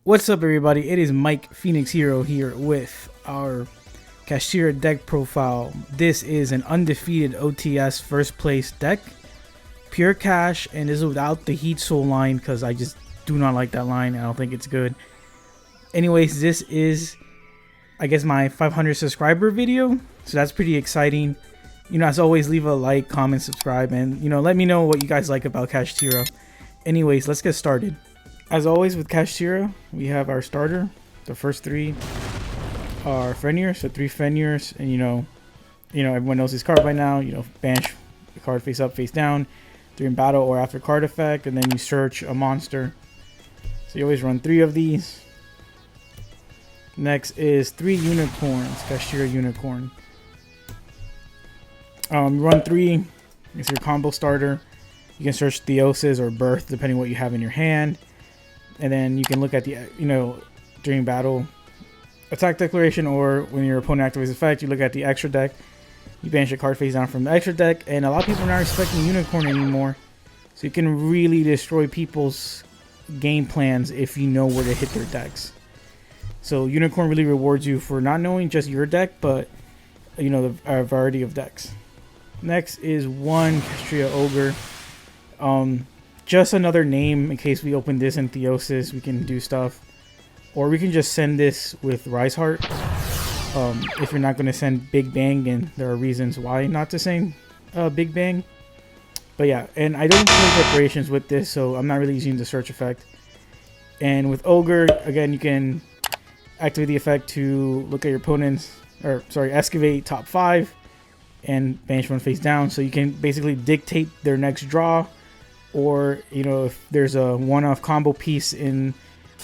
What's up, everybody? It is Mike Phoenix Hero here with our Kashtira deck profile. This is an undefeated OTS first place deck, pure cash, and this is without the Heat Soul line because I just do not like that line. I don't think it's good. Anyways, this is, I guess, my 500 subscriber video, so that's pretty exciting. You know, as always, leave a like, comment, subscribe, and let me know what you guys like about Kashtira. Anyways, let's get started. As always with Kashtira, we have our starter. The first three are Fenrir, so 3 Fenrirs, and everyone knows his card by now. Banish the card face up, face down, during battle or after card effect, and then you search a monster. So you always run 3 of these. Next is 3 Unicorns, Kashtira Unicorn. Run 3. It's your combo starter. You can search Theosis or Birth depending on what you have in your hand. And then you can look at the, during battle attack declaration, or when your opponent activates effect, you look at the extra deck. You banish a card face down from the extra deck. And a lot of people are not expecting Unicorn anymore. So you can really destroy people's game plans if you know where to hit their decks. So Unicorn really rewards you for not knowing just your deck, but the variety of decks. Next is 1 Kashtira Ogre. Just another name in case we open this in Theosis, we can do stuff. Or we can just send this with Riseheart. If you're not going to send Big Bang, and there are reasons why not to send Big Bang. But yeah, and I don't play preparations with this, so I'm not really using the search effect. And with Ogre, again, you can activate the effect to look at your opponent's, excavate top 5 and banish one face down. So you can basically dictate their next draw. Or, if there's a one-off combo piece in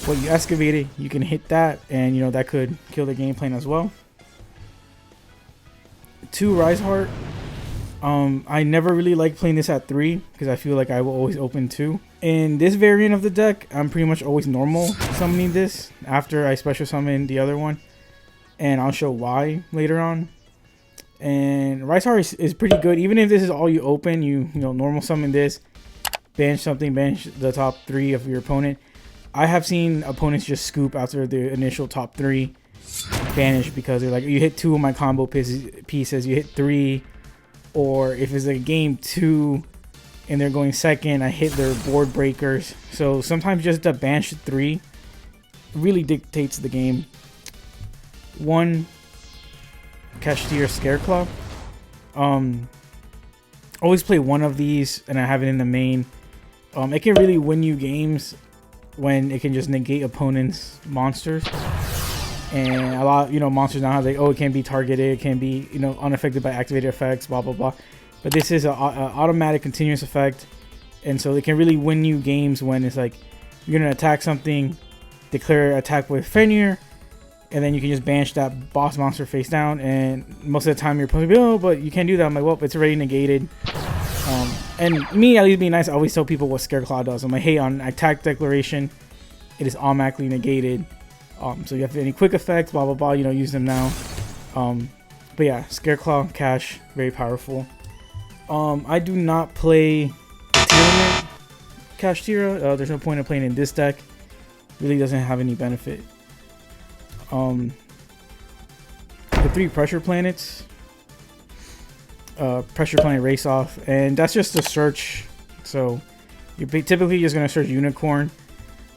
what you excavated, you can hit that, and, that could kill the game plan as well. 2 Riseheart. I never really like playing this at 3, because I feel like I will always open 2. In this variant of the deck, I'm pretty much always normal summoning this after I special summon the other one. And I'll show why later on. And Riseheart is pretty good. Even if this is all you open, you normal summon this. Banish something, banish the top 3 of your opponent. I have seen opponents just scoop after the initial top 3 banish because they're like, you hit 2 of my combo pieces, you hit 3, or if it's a game 2 and they're going second, I hit their board breakers. So sometimes just the banish 3 really dictates the game. 1 Kashtira Scareclaw. Always play 1 of these, and I have it in the main. It can really win you games when it can just negate opponents' monsters. And a lot, monsters now have like, it can be targeted, it can be, unaffected by activated effects, blah blah blah. But this is an automatic continuous effect, and so it can really win you games when it's like you're gonna attack something, declare attack with Fenrir, and then you can just banish that boss monster face down. And most of the time your opponent will be, oh, but you can't do that. I'm like, well, it's already negated. And me, at least being nice, I always tell people what Scareclaw does. I'm like, hey, on attack declaration, it is automatically negated. So you have any quick effects, blah, blah, blah, use them now. But yeah, Scareclaw, cash, very powerful. I do not play the Kashtira. There's no point in playing in this deck. Really doesn't have any benefit. The 3 pressure planets. Pressure planet Wraitsoth, and that's just a search. So you're typically just going to search Unicorn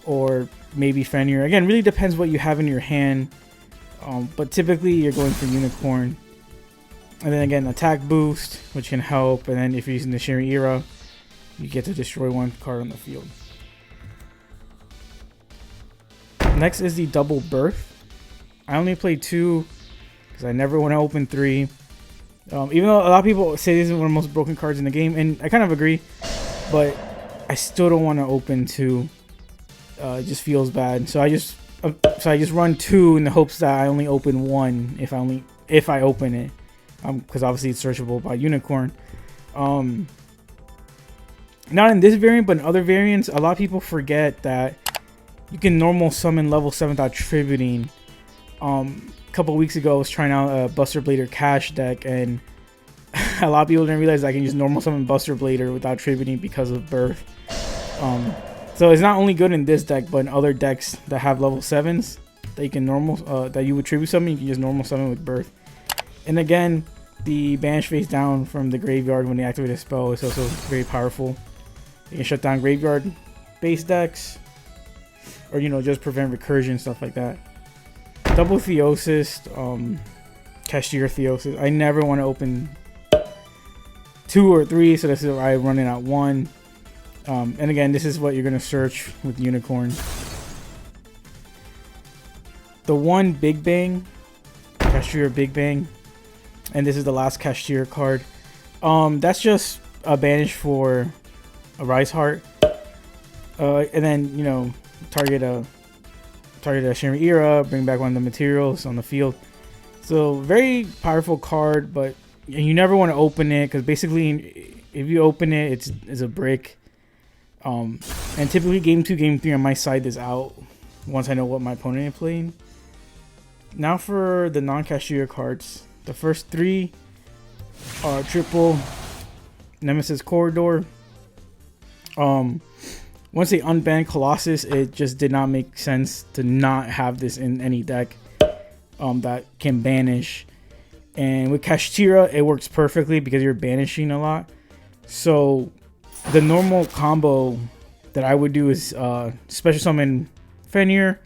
or maybe Fenrir. Again, really depends what you have in your hand, but typically you're going for Unicorn. And then again, attack boost, which can help, and then if you're using the Shangri-Ira, you get to destroy 1 card on the field. Next is the double Birth. I only play 2 because I never want to open 3. Even though a lot of people say this is one of the most broken cards in the game, and I kind of agree, but I still don't want to open 2. It just feels bad. So I just run 2 in the hopes that I only open 1 if I open it, because obviously it's searchable by Unicorn. Not in this variant, but in other variants, a lot of people forget that you can normal summon level 7 without tributing. Couple weeks ago I was trying out a Buster Blader cash deck, and a lot of people didn't realize I can use normal summon Buster Blader without tributing because of Birth. So it's not only good in this deck, but in other decks that have level 7s that you can normal, that you would tribute summon, you can just normal summon with Birth. And again, the banish face down from the graveyard when they activate a spell is also very powerful. You can shut down graveyard base decks, or you know, just prevent recursion, stuff like that. Double Theosis, Kashtiratheosis. I never want to open 2 or 3, so this is why I run it at 1. And again, this is what you're gonna search with Unicorn. The one Big Bang, Kashtira Big Bang, and this is the last Kashtira card. That's just a banish for a Riseheart, and then you know, target a Shangri-Ira, bring back one of the materials on the field. So very powerful card, but you never want to open it because basically, if you open it, it's a brick. And typically game 2, game 3, I might side this out once I know what my opponent is playing. Now for the non-Kashtira cards. The first 3 are triple Nemeses Corridor. Once they unbanned Colossus, it just did not make sense to not have this in any deck that can banish. And with Kashtira, it works perfectly because you're banishing a lot. So the normal combo that I would do is special summon Fenrir,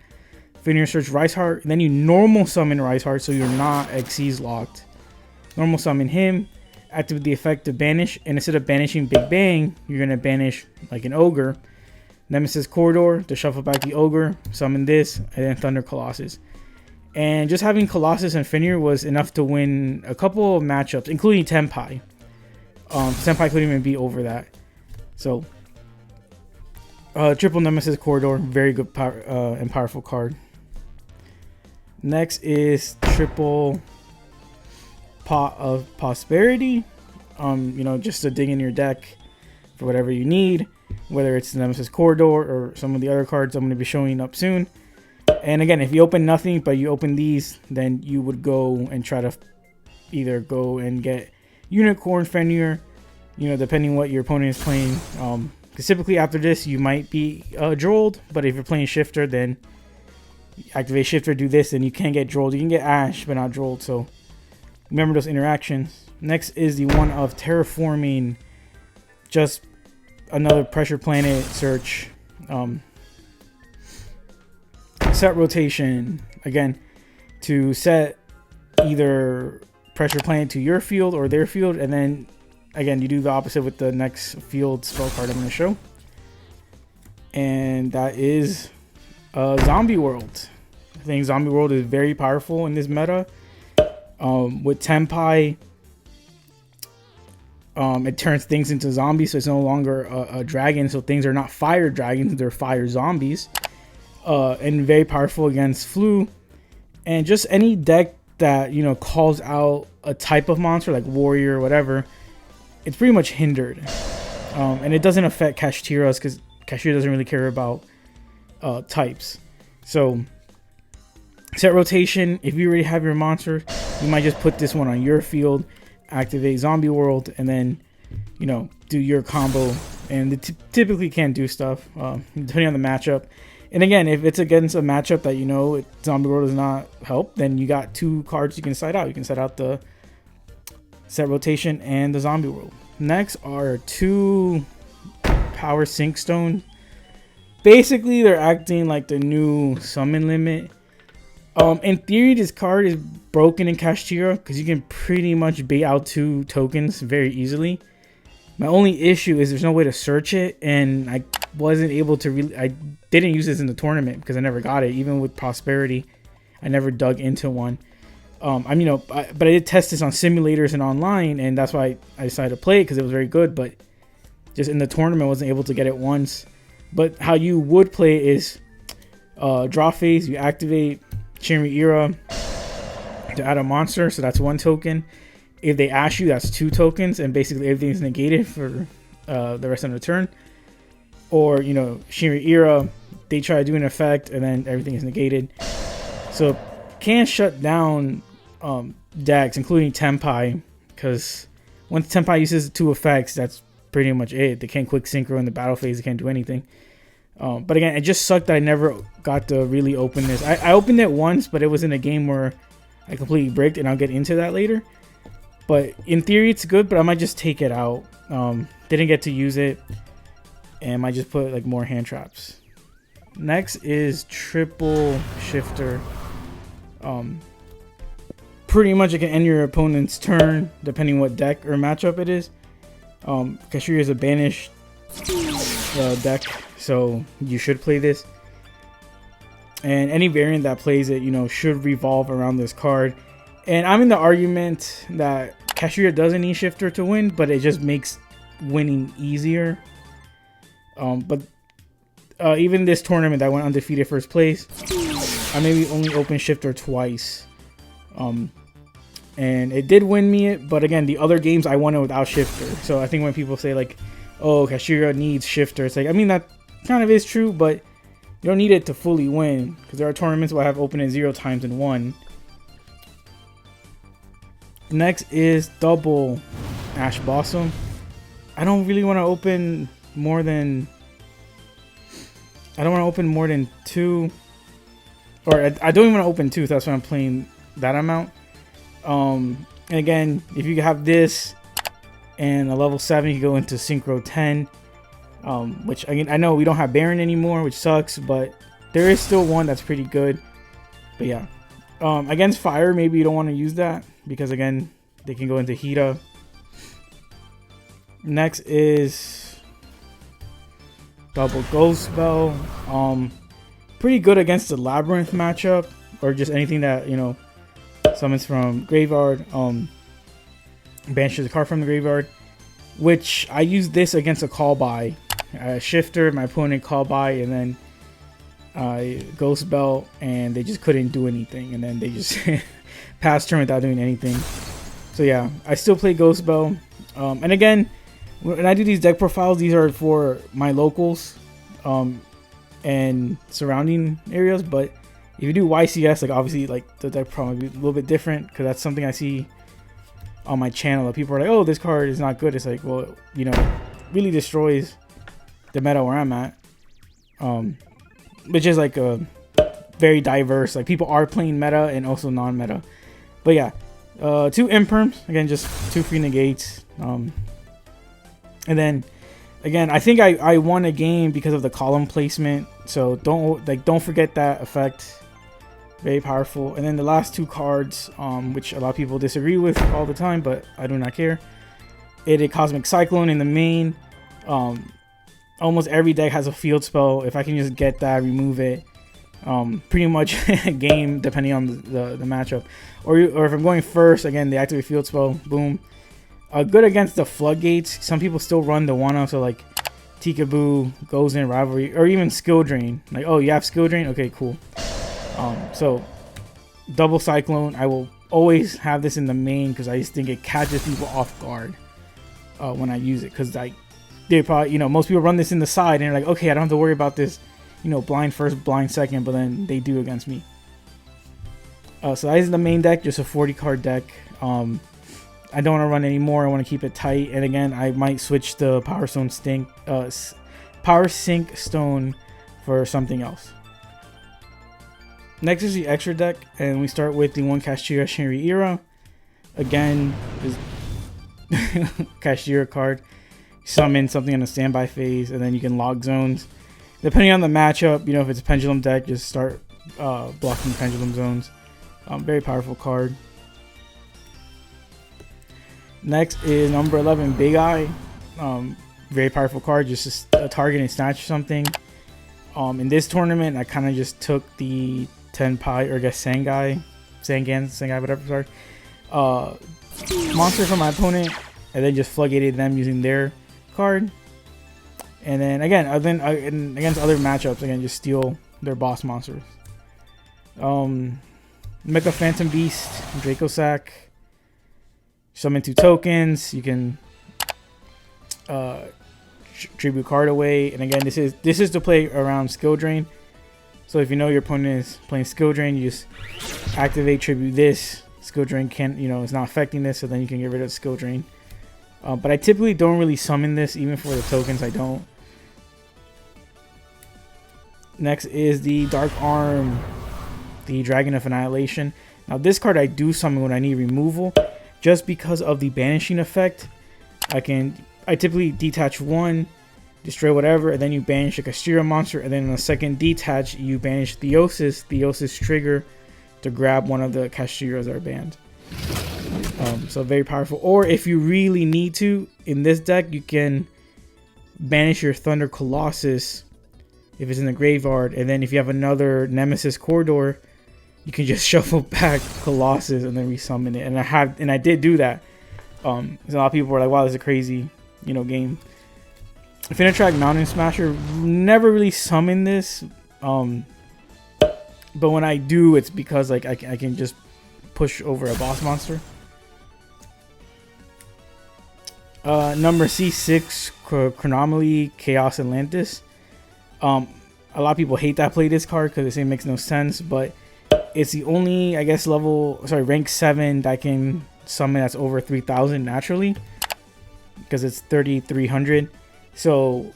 search Riseheart, and then you normal summon Riseheart so you're not Xyz locked. Normal summon him, activate the effect of banish, and instead of banishing Big Bang, you're going to banish like an Ogre. Nemesis Corridor to shuffle back the Ogre, summon this, and then Thunder Colossus. And just having Colossus and Fenrir was enough to win a couple of matchups, including Tenpai. Tenpai couldn't even be over that. So, triple Nemesis Corridor, very good and powerful card. Next is triple Pot of Prosperity. You know, just to dig in your deck for whatever you need, whether it's the Nemesis Corridor or some of the other cards I'm going to be showing up soon. And again, if you open nothing but you open these, then you would go and try to either go and get Unicorn, Fenrir, you know, depending what your opponent is playing. Because typically after this, you might be drolled, but if you're playing Shifter, then activate Shifter, do this, and you can get drolled. You can get Ash, but not drolled, so remember those interactions. Next is the one of Terraforming, just another Pressure Planet search. Set rotation, again, to set either Pressure Planet to your field or their field, and then again, you do the opposite with the next field spell card I'm going to show. And that is Zombie World. I think Zombie World is very powerful in this meta. With Tenpai, it turns things into zombies, so it's no longer a dragon. So things are not fire dragons, they're fire zombies. And very powerful against Flu. And just any deck that, you know, calls out a type of monster like warrior or whatever, it's pretty much hindered. And it doesn't affect Kashtira's because Kashtira doesn't really care about types. So set rotation, if you already have your monster, you might just put this one on your field, activate Zombie World, and then, you know, do your combo. And it typically can't do stuff depending on the matchup. And again, if it's against a matchup that you know Zombie World does not help, then you got 2 cards you can side out. You can side out the set rotation and the Zombie World. Next are 2 Powersink Stone. Basically, they're acting like the new summon limit. In theory, this card is broken in Kashtira because you can pretty much bait out 2 tokens very easily. My only issue is there's no way to search it, and I wasn't able to really. I didn't use this in the tournament because I never got it. Even with Prosperity, I never dug into one. But I did test this on simulators and online, and that's why I decided to play it because it was very good. But just in the tournament, I wasn't able to get it once. But how you would play it is draw phase. You activate Shangri-Ira to add a monster, so that's 1 token. If they ash you, that's 2 tokens, and basically everything's negated for the rest of the turn. Or, you know, Shangri-Ira, they try to do an effect, and then everything is negated. So can shut down decks, including Tenpai, because once Tenpai uses 2 effects, that's pretty much it. They can't quick synchro in the battle phase. They can't do anything. But again, it just sucked that I never got to really open this. I opened it once, but it was in a game where I completely bricked, and I'll get into that later. But in theory, it's good, but I might just take it out. Didn't get to use it, and might just put like more hand traps. Next is triple shifter. Pretty much it can end your opponent's turn, depending what deck or matchup it is. Kashtira is a banished deck, so you should play this. And any variant that plays it, you know, should revolve around this card. And I'm in the argument that Kashtira doesn't need shifter to win, but it just makes winning easier. But even this tournament that went undefeated first place, I maybe only opened shifter twice. And it did win me it, but again, the other games I won it without shifter. So I think when people say like, oh, Kashtira needs shifter, it's like, I mean, that kind of is true, but you don't need it to fully win, because there are tournaments where I have opened it 0 times and won. Next is double Ash Blossom. I don't really want to open more than... I don't want to open more than 2. Or I don't even want to open 2, so that's why I'm playing that amount. And again, if you have this and a level 7, you can go into Synchro 10. Which, again, I know we don't have Baron anymore, which sucks, but there is still one that's pretty good. But yeah. Against Fire, maybe you don't want to use that, because again, they can go into Hita. Next is double Ghost Belle. Pretty good against the Labyrinth matchup, or just anything that, you know, summons from graveyard, banishes a card from the graveyard, which I use this against a call by. Shifter, my opponent call by, and then Ghost Belle, and they just couldn't do anything, and then they just passed turn without doing anything. So yeah, I still play Ghost Belle. And again, when I do these deck profiles, these are for my locals and surrounding areas, but if you do YCS, like obviously like the deck probably be a little bit different, because that's something I see on my channel that people are like, oh, this card is not good. It's like, well, you know, really destroys the meta where I'm at, which is like a very diverse, like people are playing meta and also non-meta. But yeah, 2 imperms, again, just 2 free negates. And then again, I think I won a game because of the column placement, so don't forget that effect. Very powerful. And then the last 2 cards, which a lot of people disagree with all the time, but I do not care. It a Cosmic Cyclone in the main. Almost every deck has a field spell. If I can just get that, remove it, pretty much a game, depending on the matchup. Or if I'm going first, again, they activate field spell, boom. Good against the floodgates. Some people still run the 1-off, so like Tikaboo goes in rivalry, or even skill drain. Like, oh, you have skill drain? Okay, cool. So double Cyclone, I will always have this in the main, because I just think it catches people off guard when I use it, because like they probably, you know, most people run this in the side and they're like, okay, I don't have to worry about this, you know, blind first, blind second, but then they do against me. So that is the main deck, just a 40 card deck. I don't want to run anymore. I want to keep it tight, and again, I might switch the Powersink Stone for something else. Next is the extra deck, and we start with the 1 Kashtira Shangri-Ira. Again, is Kashtira card. Summon something in a standby phase, and then you can log zones. Depending on the matchup, you know, if it's a pendulum deck, just start blocking pendulum zones. Very powerful card. Next is number 11, Big Eye. Very powerful card, just to target and snatch something. In this tournament, I kind of just took the Tenpai, or I guess Sangai, whatever, sorry. Monster from my opponent, and then just floodgated them using their card. And then again, against other matchups, again, just steal their boss monsters. Mecha Phantom Beast, Dracossack. Summon 2 tokens. You can tribute card away, and again, this is to play around skill drain. So if you know your opponent is playing skill drain, you just activate tribute this. Skill drain can't, you know, it's not affecting this, so then you can get rid of skill drain. But I typically don't really summon this, even for the tokens. I don't. Next is the Dark Arm, the Dragon of Annihilation. Now this card I do summon when I need removal, just because of the banishing effect. I typically detach one, destroy whatever, and then you banish a Kashtira monster, and then in the second detach you banish Theosis. Theosis trigger to grab one of the Kashtiras that are banned. So very powerful. Or if you really need to, in this deck you can banish your Thunder Colossus if it's in the graveyard, and then if you have another Nemesis Corridor, you can just shuffle back Colossus and then resummon it. And I did do that. A lot of people were like, "Wow, this is a crazy, game." Infinitrack Mountain Smasher, never really summon this, but when I do, it's because like I can just push over a boss monster. Number C6, Chronomaly, Chaos Atlantis. A lot of people hate that play this card because they say it makes no sense, but it's the only, I guess, rank 7 that I can summon that's over 3,000 naturally, because it's 3,300. So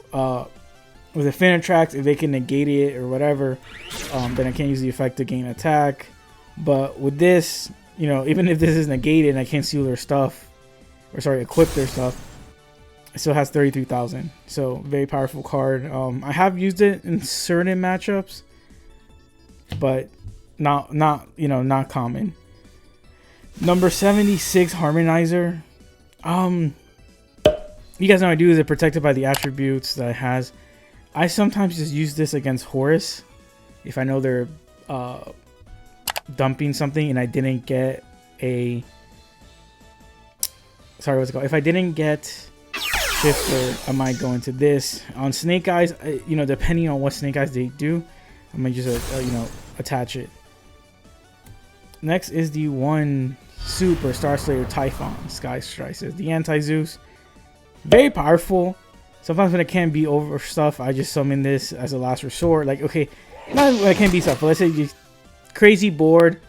with Infinitrack, if they can negate it or whatever, then I can't use the effect to gain attack. But with this, even if this is negated and I can't steal their stuff, equip their stuff, it still has 33,000. So very powerful card. I have used it in certain matchups, but not common. Number 76, Harmonizer. You guys know what I do is it protected by the attributes that it has. I sometimes just use this against Horus if I know they're dumping something and I didn't get a if I didn't get Shifter, I might go into this. On Snake Eyes, depending on what Snake Eyes they do, I might just attach it. Next is the one Super Starslayer TY-PHON Sky Strices, the anti-Zeus. Very powerful. Sometimes when it can't be over stuff, I just summon this as a last resort. Like, okay, not when it can't be stuff, but let's say you crazy board,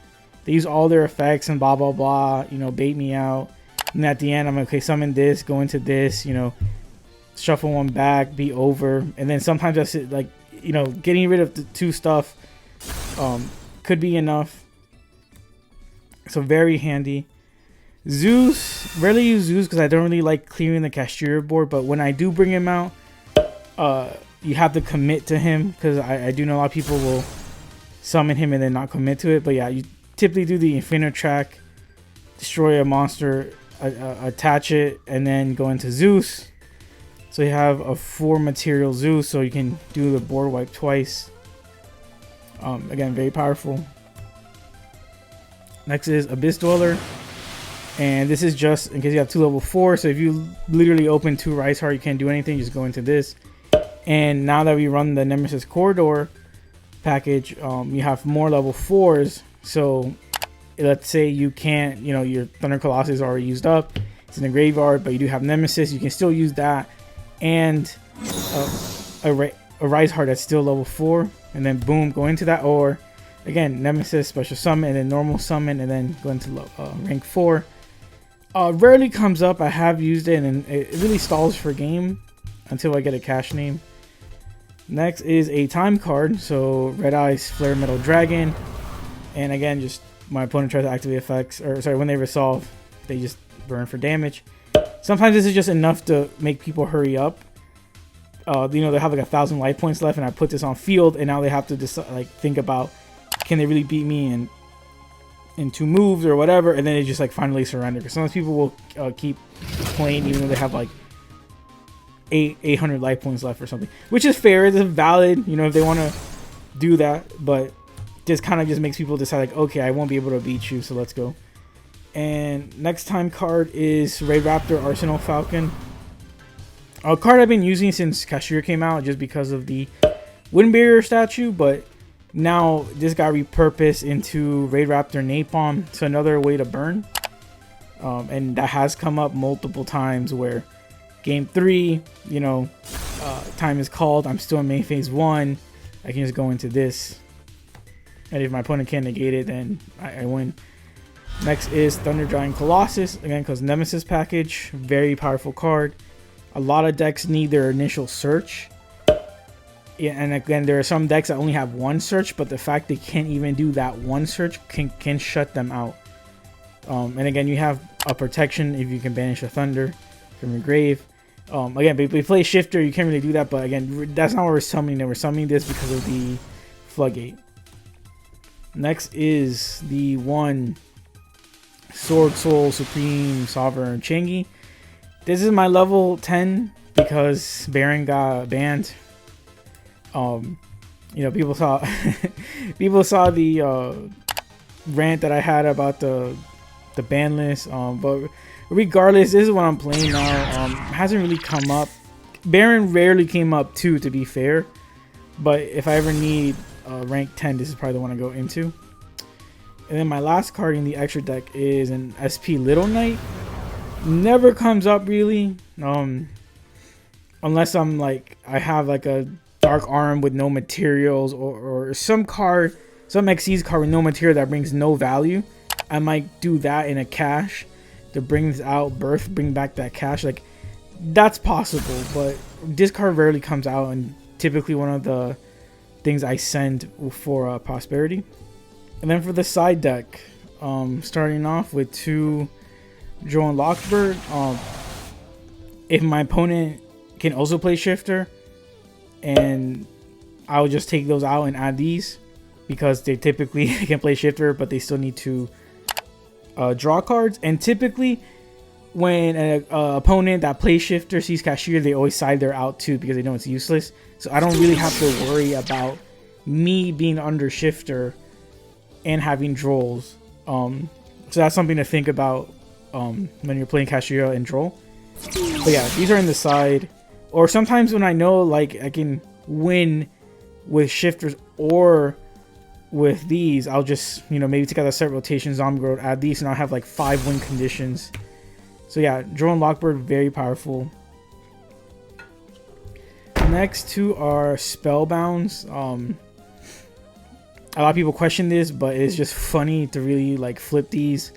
they use all their effects and blah blah blah, bait me out. And at the end, I'm like, okay, summon this, go into this, shuffle one back, be over. And then sometimes that's it, like, getting rid of the 2 stuff could be enough. So very handy. Zeus, rarely use Zeus because I don't really like clearing the Kashtira board. But when I do bring him out, you have to commit to him, because I do know a lot of people will summon him and then not commit to it. But yeah, you typically do the Infinitrack, destroy a monster, attach it, and then go into Zeus. So you have a 4 material Zeus, so you can do the board wipe twice. Again, very powerful. Next is Abyss Dweller, and this is just in case you have 2 level 4. So if you literally open 2 Riseheart, you can't do anything, just go into this. And now that we run the Nemesis Corridor package, you have more level 4s. So let's say you can't, your Thunder Colossus is already used up, it's in the graveyard, but you do have Nemesis, you can still use that, and a Riseheart that's still level 4, and then boom, go into that. Or again, Nemesis, special summon, and then normal summon, and then go into rank 4. Rarely comes up. I have used it, and it really stalls for game until I get a cash name. Next is a time card, so Red Eyes Flare Metal Dragon, and again, just my opponent tries to activate effects, when they resolve, they just burn for damage. Sometimes this is just enough to make people hurry up. They have like 1,000 life points left, and I put this on field, and now they have to decide, think about, can they really beat me in 2 moves or whatever, and then they just finally surrender. Because sometimes people will keep playing even though they have 800 life points left or something, which is fair. It's valid, if they want to do that, but just kind of just makes people decide okay, I won't be able to beat you, so let's go. And next time card is Raid Raptor Arsenal Falcon, a card I've been using since Kashtira came out just because of the Wind Barrier statue, but now this got repurposed into Raid Raptor Napalm. It's another way to burn, and that has come up multiple times where game 3, time is called, I'm still in main phase 1, I can just go into this, and if my opponent can't negate it, then I win. Next is Thunder Giant Colossus, again because Nemesis package, very powerful card. A lot of decks need their initial search, Yeah, and again, there are some decks that only have one search, but the fact they can't even do that one search can shut them out. And again, you have a protection if you can banish a Thunder from your grave. Again, we play Shifter, you can't really do that, but again, that's not what we're summoning. We're summoning this because of the Floodgate. Next is the one Sword Soul Supreme Sovereign Changi. This is my level 10 because Baron got banned. You know, people saw the rant that I had about the ban list. But regardless, this is what I'm playing now. Hasn't really come up. Baron rarely came up too, to be fair. But if I ever need rank 10, this is probably the one I go into. And then my last card in the extra deck is an SP Little Knight. Never comes up really, unless I'm like I have like a Dark Arm with no materials, or some card, some Xyz card with no material that brings no value. I might do that in a cache to bring out Birth, bring back that cache. Like, that's possible, but this card rarely comes out, and typically one of the things I send for Prosperity. And then for the side deck, starting off with 2 Drone Lockbird. If my opponent can also play Shifter, and I'll just take those out and add these, because they typically can play Shifter, but they still need to draw cards. And typically when an opponent that plays Shifter sees Kashtira, they always side their out too, because they know it's useless. So I don't really have to worry about me being under Shifter and having Drolls. So that's something to think about when you're playing Kashtira and Droll. But yeah, these are in the side. Or sometimes when I know like I can win with Shifters or with these, I'll just, you know, maybe take out the set rotation, Zombie Growth, add these, and I'll have like 5 win conditions. So yeah, Drone Lockbird, very powerful. Next 2 are Spellbounds. A lot of people question this, but it's just funny to really like flip these.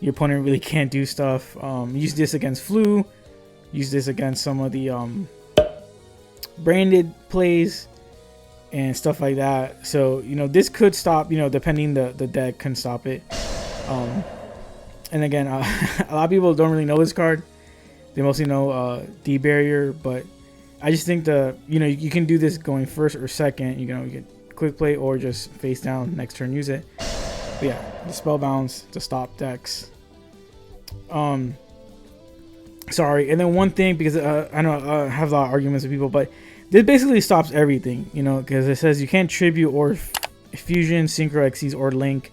Your opponent really can't do stuff. Use this against Flu. Use this against some of the branded plays and stuff like that. So, you know, this could stop, you know, depending the deck can stop it. And again, a lot of people don't really know this card. They mostly know D-Barrier, but I just think you know, you can do this going first or second. You know, you can quick play or just face down next turn, use it. But yeah, the Spellbounds to stop decks. Sorry, and then one thing, because I know I have a lot of arguments with people, but this basically stops everything, you know, because it says you can't tribute or fusion, synchro, Xyz, or link.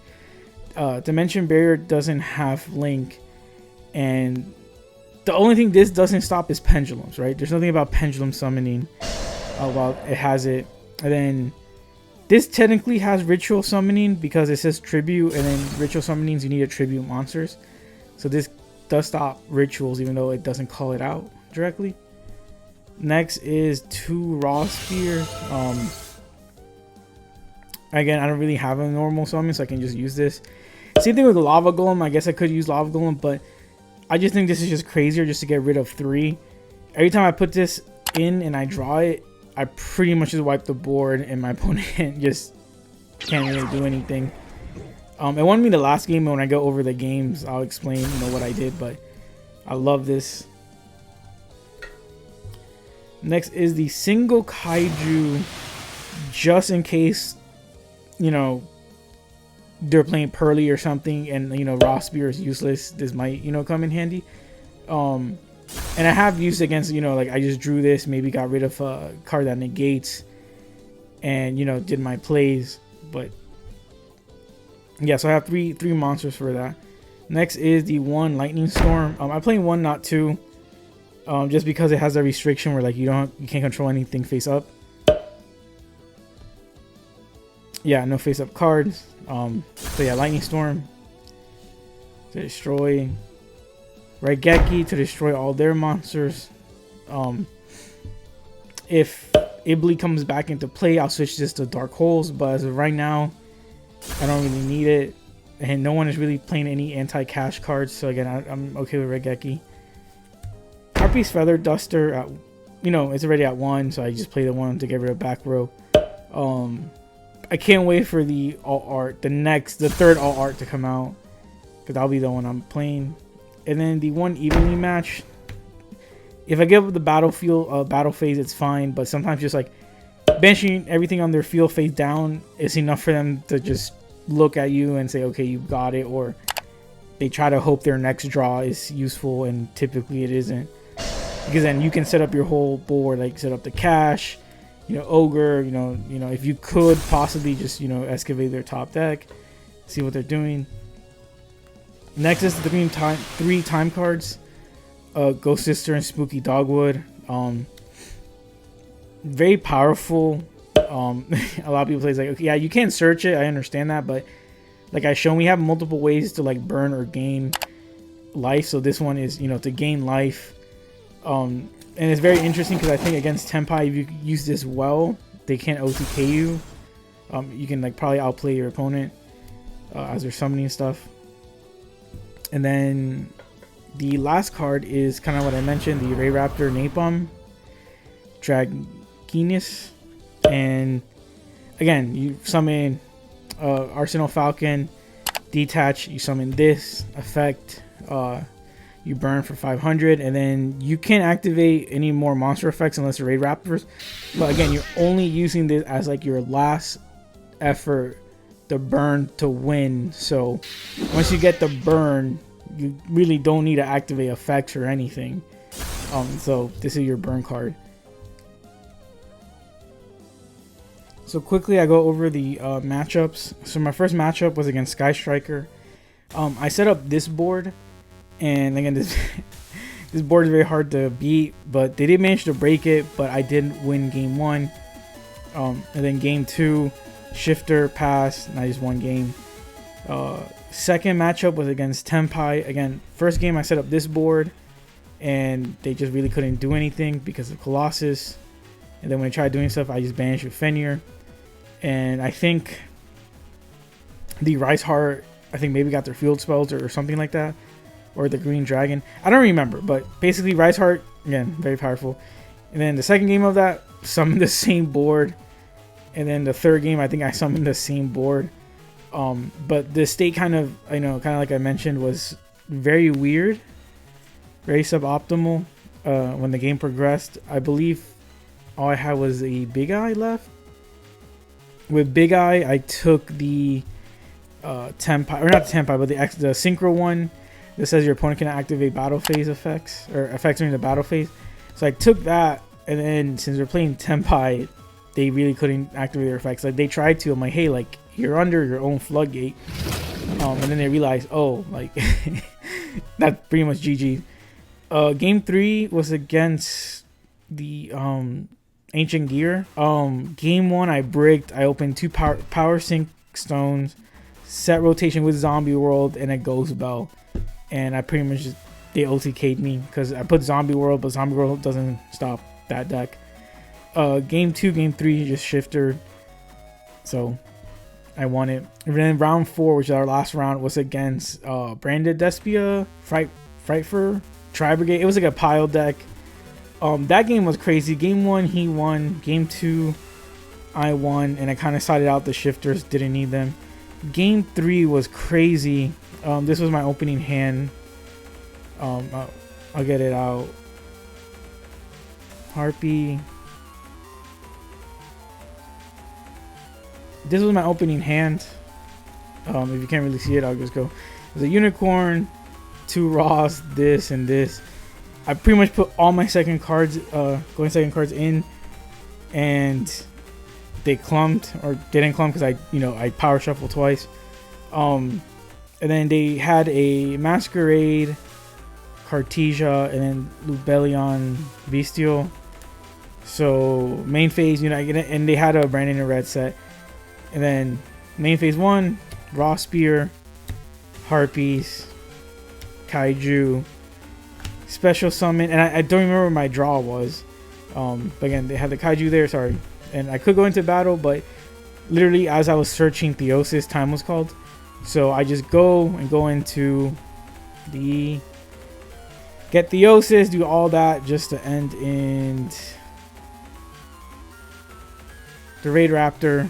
Dimension Barrier doesn't have link, and the only thing this doesn't stop is pendulums, right? There's nothing about pendulum summoning while it has it. And then this technically has ritual summoning because it says tribute, and then ritual summonings you need to tribute monsters. So this does stop rituals, even though it doesn't call it out directly. Next is 2 Raw Spears. Again, I don't really have a normal summon, so I can just use this. Same thing with the Lava Golem. I guess I could use Lava Golem, but I just think this is just crazier just to get rid of 3. Every time I put this in and I draw it, I pretty much just wipe the board, and my opponent just can't really do anything. It won me the last game, and when I go over the games, I'll explain, you know, what I did, but I love this. Next is the single Kaiju, just in case, you know, they're playing Pearly or something, and, you know, Raw Spear is useless. This might, you know, come in handy. And I have used against, you know, like I just drew this, maybe got rid of a card that negates, and, you know, did my plays. But yeah, so I have three monsters for that. Next is the 1 Lightning Storm. I'm playing 1, not 2, just because it has a restriction where like you can't control anything face up. Yeah, no face up cards. So yeah, Lightning Storm to destroy Raigeki, to destroy all their monsters. If Ibli comes back into play, I'll switch this to Dark Holes, but as of right now, I don't really need it, and no one is really playing any anti-cash cards, so again, I'm okay with Raigeki. Harpy's Feather Duster at you know, it's already at 1, so I just play the 1 to get rid of back row. I can't wait for the alt art, the third alt art to come out, because that'll be the one I'm playing. And then the one evenly match, if I give up the battlefield battle phase, it's fine, but sometimes just like benching everything on their field face down is enough for them to just look at you and say, okay, you got it, or they try to hope their next draw is useful, and typically it isn't, because then you can set up your whole board, like set up the cash, you know, ogre, you know, if you could possibly just, you know, excavate their top deck, see what they're doing. Next is the three time cards, Ghost Sister and Spooky Dogwood. Very powerful. A lot of people say it's like, okay, yeah, you can't search it, I understand that, but like I shown, we have multiple ways to like burn or gain life. So this one is, you know, to gain life. And it's very interesting because I think against Tenpai, if you use this well, they can't OTK you. You can like probably outplay your opponent as they're summoning stuff. And then the last card is kind of what I mentioned, the Ray Raptor Napalm Draginus. And again, you summon Aresenal Falcon, detach, you summon this effect, you burn for 500, and then you can't activate any more monster effects unless they're Raid Raptors. But again, you're only using this as like your last effort to burn to win. So once you get the burn, you really don't need to activate effects or anything. So this is your burn card. So quickly, I go over the matchups. So my first matchup was against Sky Striker. I set up this board, and again, this board is very hard to beat, but they did manage to break it. But I did win game 1, and then game 2, Shifter pass, and I just won game. Second matchup was against Tenpai. Again, first game I set up this board, and they just really couldn't do anything because of Colossus. And then when I tried doing stuff, I just banished with Fenrir. And I think the Riseheart, I think maybe got their field spells or something like that. Or the Green Dragon. I don't remember, but basically Riseheart, again, very powerful. And then the second game of that, summoned the same board. And then the third game, I think I summoned the same board. But the state kind of like I mentioned, was very weird. Very suboptimal when the game progressed. I believe all I had was a Big Eye left. With Big Eye, I took the Tenpai, or not the Tenpai, but the Synchro one that says your opponent can activate battle phase effects, or effects during the battle phase. So I took that, and then since we're playing Tenpai, they really couldn't activate their effects. Like they tried to, I'm like, hey, like you're under your own floodgate. And then they realized, oh, like that's pretty much GG. Game 3 was against the Ancient Gear. Game 1 I bricked. I opened 2 Powersink Stones, set rotation with Zombie World, and a Ghost Belle. And I pretty much they OTK'd me because I put Zombie World, but Zombie World doesn't stop that deck. Game 2, game 3, just Shifter. So I won it. And then round 4, which is our last round, was against Branded Despia, Frightfur, Tri Brigade. It was like a pile deck. That game was crazy. Game 1, he won. Game 2, I won. And I kind of sided out the Shifters. Didn't need them. Game 3 was crazy. This was my opening hand. I'll get it out. Harpy. This was my opening hand. If you can't really see it, I'll just go. There's a Unicorn, 2 Raws, this and this. I pretty much put all my second cards cards in, and they clumped or didn't clump because I power shuffled twice. And then they had a Masquerade, Cartesia, and then Lubellion Bestial. So main phase, and they had a Brandon in red set. And then main phase 1, Raw Spear, Harpies, Kaiju, special summon, and I don't remember what my draw was. But again, they had the Kaiju there, sorry. And I could go into battle, but literally as I was searching Theosis, time was called. So I just go into the get Theosis, do all that just to end in the Raid Raptor.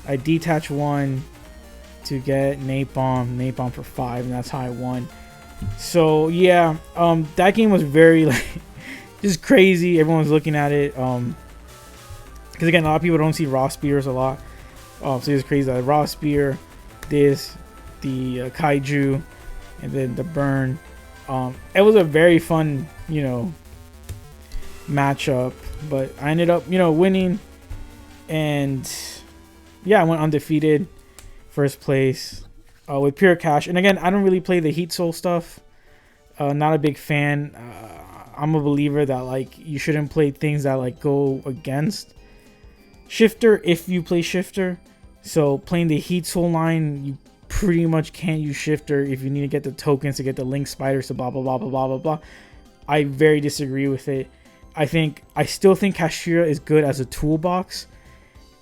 I detach 1 to get Napalm for 5, and that's how I won. So yeah, that game was very like just crazy. Everyone was looking at it, because again, a lot of people don't see raw spears a lot. So it was crazy. The raw spear, the kaiju, and then the burn. It was a very fun, matchup, but I ended up, winning, and yeah, I went undefeated, first place, with pure cash. And again, I don't really play the Heat Soul stuff. Not a big fan. I'm a believer that like you shouldn't play things that like go against Shifter if you play Shifter. So playing the Heat Soul line, you pretty much can't use Shifter if you need to get the tokens to get the Link Spiders to blah blah blah blah blah blah blah. I very disagree with it. I still think Kashtira is good as a toolbox,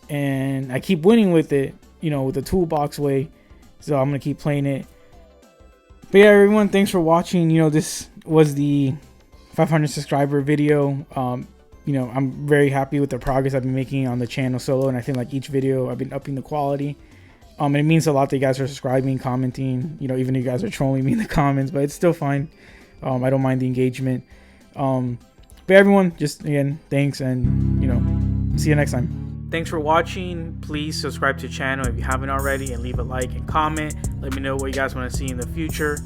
and I keep winning with it, with the toolbox way. So I'm gonna keep playing it. But yeah, everyone, thanks for watching. This was the 500 subscriber video. I'm very happy with the progress I've been making on the channel solo, and I think like each video I've been upping the quality. And it means a lot that you guys are subscribing, commenting, even if you guys are trolling me in the comments, but it's still fine. I don't mind the engagement. But everyone, just again, thanks, and see you next time. Thanks for watching. Please subscribe to the channel if you haven't already, and leave a like and comment. Let me know what you guys want to see in the future.